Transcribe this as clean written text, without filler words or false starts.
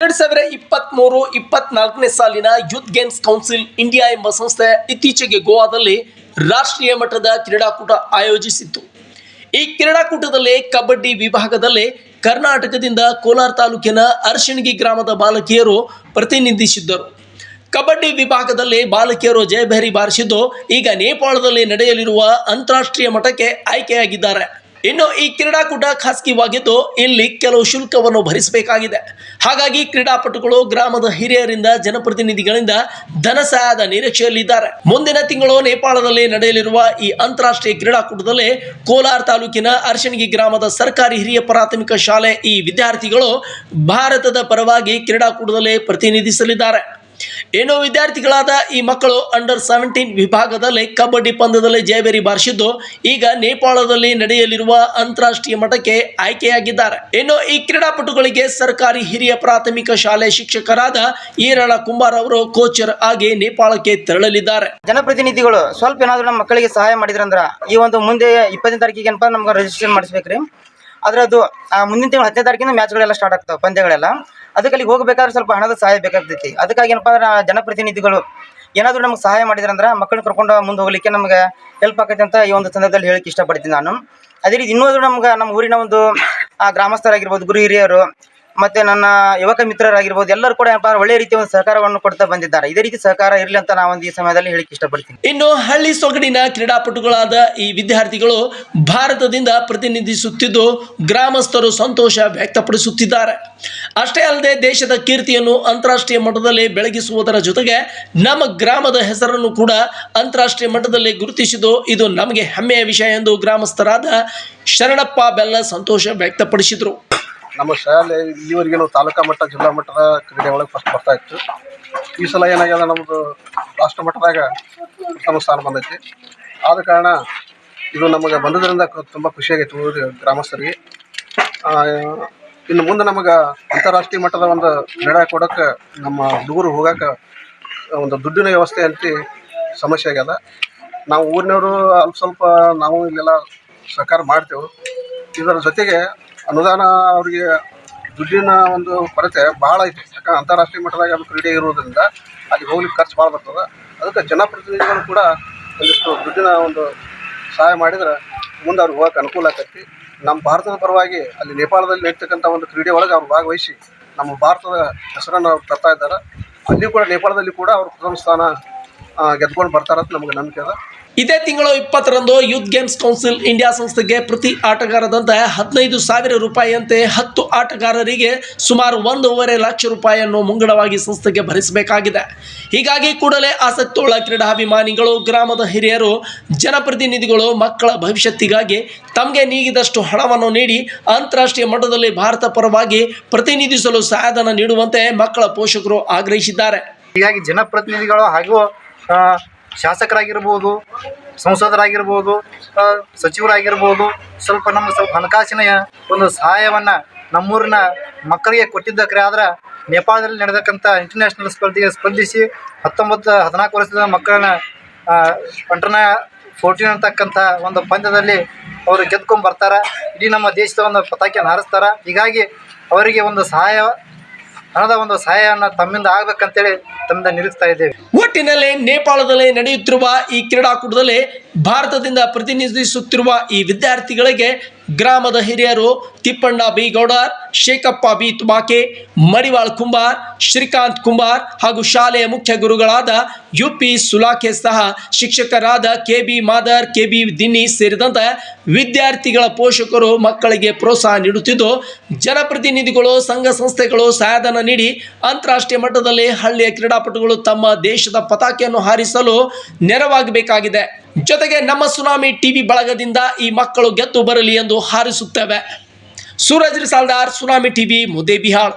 2023-24ನೇ ಸಾಲಿನ youth games council India ಎಂಬ ಸಂಸ್ಥೆ ಇತ್ತೀಚೆಗೆ ಗೋವಾದಲ್ಲಿ ರಾಷ್ಟ್ರೀಯ ಮಟ್ಟದ ಕ್ರೀಡಾಕೂಟ ಆಯೋಜಿಸಿತ್ತು. ಈ ಕ್ರೀಡಾಕೂಟದಲ್ಲಿ ಕಬಡ್ಡಿ ವಿಭಾಗದಲ್ಲಿ ಕರ್ನಾಟಕದಿಂದ ಕೋಲಾರ ತಾಲೂಕಿನ ಅರಶಿಣಗಿ ಗ್ರಾಮದ ಬಾಲಕಿಯರು ಪ್ರತಿನಿಧಿಸಿದ್ದರು. ಕಬಡ್ಡಿ ವಿಭಾಗದಲ್ಲಿ ಬಾಲಕಿಯರು ಜಯಭೇರಿ ಬಾರಿಸಿದ್ದು ಈಗ ನೇಪಾಳದಲ್ಲಿ ನಡೆಯಲಿರುವ ಅಂತಾರಾಷ್ಟ್ರೀಯ ಮಟ್ಟಕ್ಕೆ ಆಯ್ಕೆಯಾಗಿದ್ದಾರೆ. ಇನ್ನು ಈ ಕ್ರೀಡಾಕೂಟ ಖಾಸಗಿವಾಗಿದ್ದು ಇಲ್ಲಿ ಕೆಲವು ಶುಲ್ಕವನ್ನು ಭರಿಸಬೇಕಾಗಿದೆ. ಹಾಗಾಗಿ ಕ್ರೀಡಾಪಟುಗಳು ಗ್ರಾಮದ ಹಿರಿಯರಿಂದ ಜನಪ್ರತಿನಿಧಿಗಳಿಂದ ಧನ ಸಹಾಯದ ನಿರೀಕ್ಷೆಯಲ್ಲಿದ್ದಾರೆ. ಮುಂದಿನ ತಿಂಗಳು ನೇಪಾಳದಲ್ಲಿ ನಡೆಯಲಿರುವ ಈ ಅಂತಾರಾಷ್ಟ್ರೀಯ ಕ್ರೀಡಾಕೂಟದಲ್ಲಿ ಕೋಲಾರ ತಾಲೂಕಿನ ಅರಶಿಣಗಿ ಗ್ರಾಮದ ಸರ್ಕಾರಿ ಹಿರಿಯ ಪ್ರಾಥಮಿಕ ಶಾಲೆ ಈ ವಿದ್ಯಾರ್ಥಿಗಳು ಭಾರತದ ಪರವಾಗಿ ಕ್ರೀಡಾಕೂಟದಲ್ಲಿ ಪ್ರತಿನಿಧಿಸಲಿದ್ದಾರೆ. ಇನ್ನು ವಿದ್ಯಾರ್ಥಿಗಳಾದ ಈ ಮಕ್ಕಳು ಅಂಡರ್-17 ವಿಭಾಗದಲ್ಲಿ ಕಬಡ್ಡಿ ಪಂದ್ಯದಲ್ಲಿ ಜಯಭೇರಿ ಬಾರಿಸಿದ್ದು ಈಗ ನೇಪಾಳದಲ್ಲಿ ನಡೆಯಲಿರುವ ಅಂತಾರಾಷ್ಟ್ರೀಯ ಮಟ್ಟಕ್ಕೆ ಆಯ್ಕೆಯಾಗಿದ್ದಾರೆ. ಇನ್ನು ಈ ಕ್ರೀಡಾಪಟುಗಳಿಗೆ ಸರ್ಕಾರಿ ಹಿರಿಯ ಪ್ರಾಥಮಿಕ ಶಾಲೆ ಶಿಕ್ಷಕರಾದ ಈರಳ ಕುಂಬಾರ್ ಅವರು ಕೋಚರ್ ಆಗಿ ನೇಪಾಳಕ್ಕೆ ತೆರಳಲಿದ್ದಾರೆ. ಜನಪ್ರತಿನಿಧಿಗಳು ಸ್ವಲ್ಪ ಏನಾದರೂ ನಮ್ಮ ಮಕ್ಕಳಿಗೆ ಸಹಾಯ ಮಾಡಿದ್ರಂದ್ರ ಈ ಒಂದು ಮುಂದೆ 20ನೇ ತಾರೀಕಿಗೆ ಏನಪ್ಪ ನಮ್ಗೆ ರಿಜಿಸ್ಟ್ರೇಷನ್ ಮಾಡಿಸ್ಬೇಕ್ರಿ. ಆದ್ರೆ ಅದು ಮುಂದಿನ ತಿಂಗಳು 10ನೇ ತಾರೀಕಿನ ಮ್ಯಾಚ್ಗಳೆಲ್ಲ ಸ್ಟಾರ್ಟ್ ಆಗ್ತಾವೆ, ಪಂದ್ಯಗಳೆಲ್ಲ. ಅದಕ್ಕೆ ಅಲ್ಲಿಗೆ ಹೋಗಬೇಕಾದ್ರೆ ಸ್ವಲ್ಪ ಹಣದ ಸಹಾಯ ಬೇಕಾಗ್ತೈತಿ. ಅದಕ್ಕಾಗಿ ಏನಪ್ಪ ಅಂದ್ರೆ ಜನಪ್ರತಿನಿಧಿಗಳು ಏನಾದರೂ ನಮ್ಗೆ ಸಹಾಯ ಮಾಡಿದ್ರಂದ್ರೆ ಮಕ್ಕಳನ್ನ ಕರ್ಕೊಂಡು ಮುಂದೆ ಹೋಗ್ಲಿಕ್ಕೆ ನಮ್ಗೆ ಹೆಲ್ಪ್ ಆಕೈತೆ ಅಂತ ಈ ಒಂದು ಸಂದರ್ಭದಲ್ಲಿ ಹೇಳಕ್ಕೆ ಇಷ್ಟಪಡ್ತೀನಿ ನಾನು. ಅದೇ ರೀತಿ ಇನ್ನೂ ನಮ್ಮ ಊರಿನ ಒಂದು ಗ್ರಾಮಸ್ಥರಾಗಿರ್ಬೋದು, ಗುರು ಹಿರಿಯರು ಮತ್ತು ನನ್ನ ಯುವಕ ಮಿತ್ರರಾಗಿರ್ಬೋದು, ಎಲ್ಲರೂ ಕೂಡ ಏನಪ್ಪ ಒಳ್ಳೆಯ ರೀತಿಯ ಒಂದು ಸಹಕಾರವನ್ನು ಕೊಡ್ತಾ ಬಂದಿದ್ದಾರೆ. ಇದೇ ರೀತಿ ಸಹಕಾರ ಇರಲಿ ಅಂತ ನಾನು ಈ ಸಮಯದಲ್ಲಿ ಹೇಳಿಕ್ಕೆ ಇಷ್ಟಪಡ್ತೀನಿ. ಇನ್ನು ಹಳ್ಳಿ ಸೊಗಡಿನ ಕ್ರೀಡಾಪಟುಗಳಾದ ಈ ವಿದ್ಯಾರ್ಥಿಗಳು ಭಾರತದಿಂದ ಪ್ರತಿನಿಧಿಸುತ್ತಿದ್ದು ಗ್ರಾಮಸ್ಥರು ಸಂತೋಷ ವ್ಯಕ್ತಪಡಿಸುತ್ತಿದ್ದಾರೆ. ಅಷ್ಟೇ ಅಲ್ಲದೆ ದೇಶದ ಕೀರ್ತಿಯನ್ನು ಅಂತಾರಾಷ್ಟ್ರೀಯ ಮಟ್ಟದಲ್ಲಿ ಬೆಳಗಿಸುವುದರ ಜೊತೆಗೆ ನಮ್ಮ ಗ್ರಾಮದ ಹೆಸರನ್ನು ಕೂಡ ಅಂತಾರಾಷ್ಟ್ರೀಯ ಮಟ್ಟದಲ್ಲಿ ಗುರುತಿಸಿದ್ದು ಇದು ನಮಗೆ ಹೆಮ್ಮೆಯ ವಿಷಯ ಎಂದು ಗ್ರಾಮಸ್ಥರಾದ ಶರಣಪ್ಪ ಬೆಲ್ಲ ಸಂತೋಷ ವ್ಯಕ್ತಪಡಿಸಿದರು. ನಮ್ಮ ಶಾಲೆ ಇಲ್ಲಿವರೆಗೆ ನಾವು ತಾಲೂಕಾ ಮಟ್ಟ ಜಿಲ್ಲಾ ಮಟ್ಟದ ಕ್ರೀಡೆ ಒಳಗೆ ಫಸ್ಟ್ ಬರ್ತಾ ಇತ್ತು. ಈ ಸಲ ಏನಾಗ್ಯದ ನಮ್ಮದು ರಾಷ್ಟ್ರ ಮಟ್ಟದಾಗ ಪ್ರಥಮ ಸ್ಥಾನ ಬಂದೈತಿ. ಆದ ಕಾರಣ ಇದು ನಮಗೆ ಬಂದದ್ರಿಂದ ತುಂಬ ಖುಷಿಯಾಗೈತಿ ಊರಿಗೆ ಗ್ರಾಮಸ್ಥರಿಗೆ. ಇನ್ನು ಮುಂದೆ ನಮಗೆ ಅಂತಾರಾಷ್ಟ್ರೀಯ ಮಟ್ಟದ ಒಂದು ಕ್ರೀಡಾ ಕೊಡೋಕ್ಕೆ ನಮ್ಮ ಹುಡುಗರು ಹೋಗೋಕೆ ಒಂದು ದುಡ್ಡಿನ ವ್ಯವಸ್ಥೆ ಅಂತ ಸಮಸ್ಯೆ ಆಗ್ಯದ. ನಾವು ಊರಿನವರು ಅಲ್ಪ ಸ್ವಲ್ಪ ನಾವು ಇಲ್ಲೆಲ್ಲ ಸಹಕಾರ ಮಾಡ್ತೇವೆ. ಇದರ ಜೊತೆಗೆ ಅನುದಾನ ಅವರಿಗೆ ದುಡ್ಡಿನ ಒಂದು ಕೊರತೆ ಭಾಳ ಐತಿ. ಯಾಕಂದ್ರೆ ಅಂತಾರಾಷ್ಟ್ರೀಯ ಮಟ್ಟದಾಗ ಅದು ಕ್ರೀಡೆ ಇರೋದ್ರಿಂದ ಅಲ್ಲಿ ಹೋಗ್ಲಿಕ್ಕೆ ಖರ್ಚು ಭಾಳ ಬರ್ತದೆ. ಅದಕ್ಕೆ ಜನಪ್ರತಿನಿಧಿಗಳು ಕೂಡ ಒಂದಿಷ್ಟು ದುಡ್ಡಿನ ಒಂದು ಸಹಾಯ ಮಾಡಿದ್ರೆ ಮುಂದೆ ಅವ್ರಿಗೆ ಹೋಗೋಕೆ ಅನುಕೂಲ ಆಗ್ತೈತಿ. ನಮ್ಮ ಭಾರತದ ಪರವಾಗಿ ಅಲ್ಲಿ ನೇಪಾಳದಲ್ಲಿ ನಡೀತಕ್ಕಂಥ ಒಂದು ಕ್ರೀಡೆ ಒಳಗೆ ಅವ್ರು ಭಾಗವಹಿಸಿ ನಮ್ಮ ಭಾರತದ ಹೆಸರನ್ನು ಅವ್ರು ತರ್ತಾ ಇದ್ದಾರೆ. ಅಲ್ಲಿ ಕೂಡ ನೇಪಾಳದಲ್ಲಿ ಕೂಡ ಅವರು ಪ್ರಥಮ ಸ್ಥಾನ ಗೆದ್ಕೊಂಡು ಬರ್ತಾರಂತ ನಮಗೆ ನಂಬಿಕೆ ಅದ. ಇದೇ ತಿಂಗಳು 20ರಂದು ಯೂತ್ ಗೇಮ್ಸ್ ಕೌನ್ಸಿಲ್ ಇಂಡಿಯಾ ಸಂಸ್ಥೆಗೆ ಪ್ರತಿ ಆಟಗಾರದಂತೆ 15,000 ರೂಪಾಯಿಯಂತೆ 10 ಆಟಗಾರರಿಗೆ ಸುಮಾರು 1.5 ಲಕ್ಷ ರೂಪಾಯಿಯನ್ನು ಮುಂಗಡವಾಗಿ ಸಂಸ್ಥೆಗೆ ಭರಿಸಬೇಕಾಗಿದೆ. ಹೀಗಾಗಿ ಕೂಡಲೇ ಆಸಕ್ತಿಯುಳ್ಳ ಕ್ರೀಡಾಭಿಮಾನಿಗಳು, ಗ್ರಾಮದ ಹಿರಿಯರು, ಜನಪ್ರತಿನಿಧಿಗಳು ಮಕ್ಕಳ ಭವಿಷ್ಯತ್ತಿಗಾಗಿ ತಮಗೆ ನೀಗಿದಷ್ಟು ಹಣವನ್ನು ನೀಡಿ ಅಂತಾರಾಷ್ಟ್ರೀಯ ಮಟ್ಟದಲ್ಲಿ ಭಾರತ ಪರವಾಗಿ ಪ್ರತಿನಿಧಿಸಲು ಸಹಾಯಧನ ನೀಡುವಂತೆ ಮಕ್ಕಳ ಪೋಷಕರು ಆಗ್ರಹಿಸಿದ್ದಾರೆ. ಹೀಗಾಗಿ ಜನಪ್ರತಿನಿಧಿಗಳು ಹಾಗೂ ಶಾಸಕರಾಗಿರ್ಬೋದು, ಸಂಸದರಾಗಿರ್ಬೋದು, ಸಚಿವರಾಗಿರ್ಬೋದು ಸ್ವಲ್ಪ ಹಣಕಾಸಿನ ಒಂದು ಸಹಾಯವನ್ನು ನಮ್ಮೂರಿನ ಮಕ್ಕಳಿಗೆ ಕೊಟ್ಟಿದ್ದಕ್ಕೆ. ಆದ್ರೆ ನೇಪಾಳದಲ್ಲಿ ನಡೆದಕ್ಕಂಥ ಇಂಟರ್ನ್ಯಾಷನಲ್ ಸ್ಪರ್ಧೆಗೆ ಸ್ಪರ್ಧಿಸಿ 14 ವರ್ಷದ ಮಕ್ಕಳನ್ನ ಅಂಡರ್-14 ಅಂತಕ್ಕಂಥ ಒಂದು ಪಂದ್ಯದಲ್ಲಿ ಅವರು ಗೆದ್ಕೊಂಡು ಬರ್ತಾರೆ. ಇಡೀ ನಮ್ಮ ದೇಶದ ಒಂದು ಪತಾಕೆಯನ್ನು ಹಾರಿಸ್ತಾರೆ. ಹೀಗಾಗಿ ಅವರಿಗೆ ಒಂದು ಹಣದ ಒಂದು ಸಹಾಯವನ್ನು ತಮ್ಮಿಂದ ಆಗಬೇಕಂತೇಳಿ ತಮ್ಮಿಂದ ನಿರೀಕ್ಷಿಸ್ತಾ ಇದ್ದೇವೆ. ಒಟ್ಟಿನಲ್ಲಿ ನೇಪಾಳದಲ್ಲಿ ನಡೆಯುತ್ತಿರುವ ಈ ಕ್ರೀಡಾಕೂಟದಲ್ಲಿ ಭಾರತದಿಂದ ಪ್ರತಿನಿಧಿಸುತ್ತಿರುವ ಈ ವಿದ್ಯಾರ್ಥಿಗಳಿಗೆ ಗ್ರಾಮದ ಹಿರಿಯರು ತಿಪ್ಪಣ್ಣ ಬಿ ಗೌಡರ್, ಶೇಖಪ್ಪ ಬಿ ತುಮಾಕೆ, ಮಡಿವಾಳ್ ಕುಂಬಾರ್, ಶ್ರೀಕಾಂತ್ ಕುಂಬಾರ್ ಹಾಗೂ ಶಾಲೆಯ ಮುಖ್ಯ ಗುರುಗಳಾದ UP ಸುಲಾಖೆ ಸಹ ಶಿಕ್ಷಕರಾದ KB ಮಾದರ್, KB ದಿನ್ನಿ ಸೇರಿದಂತೆ ವಿದ್ಯಾರ್ಥಿಗಳ ಪೋಷಕರು ಮಕ್ಕಳಿಗೆ ಪ್ರೋತ್ಸಾಹ ನೀಡುತ್ತಿದ್ದು ಜನಪ್ರತಿನಿಧಿಗಳು, ಸಂಘ ಸಂಸ್ಥೆಗಳು ಸಹಾಯಧನ ನೀಡಿ ಅಂತಾರಾಷ್ಟ್ರೀಯ ಮಟ್ಟದಲ್ಲಿ ಹಳ್ಳಿಯ ಕ್ರೀಡಾಪಟುಗಳು ತಮ್ಮ ದೇಶದ ಪತಾಕೆಯನ್ನು ಹಾರಿಸಲು ನೆರವಾಗಬೇಕಾಗಿದೆ. ಜೊತೆಗೆ ನಮ್ಮ ಸುನಾಮಿ ಟಿವಿ ಬಳಗದಿಂದ ಈ ಮಕ್ಕಳು ಗೆದ್ದು ಬರಲಿ ಎಂದು ಹಾರೈಸುತ್ತೇವೆ. Suraj Risaldar, Tsunami TV, Muddebihal.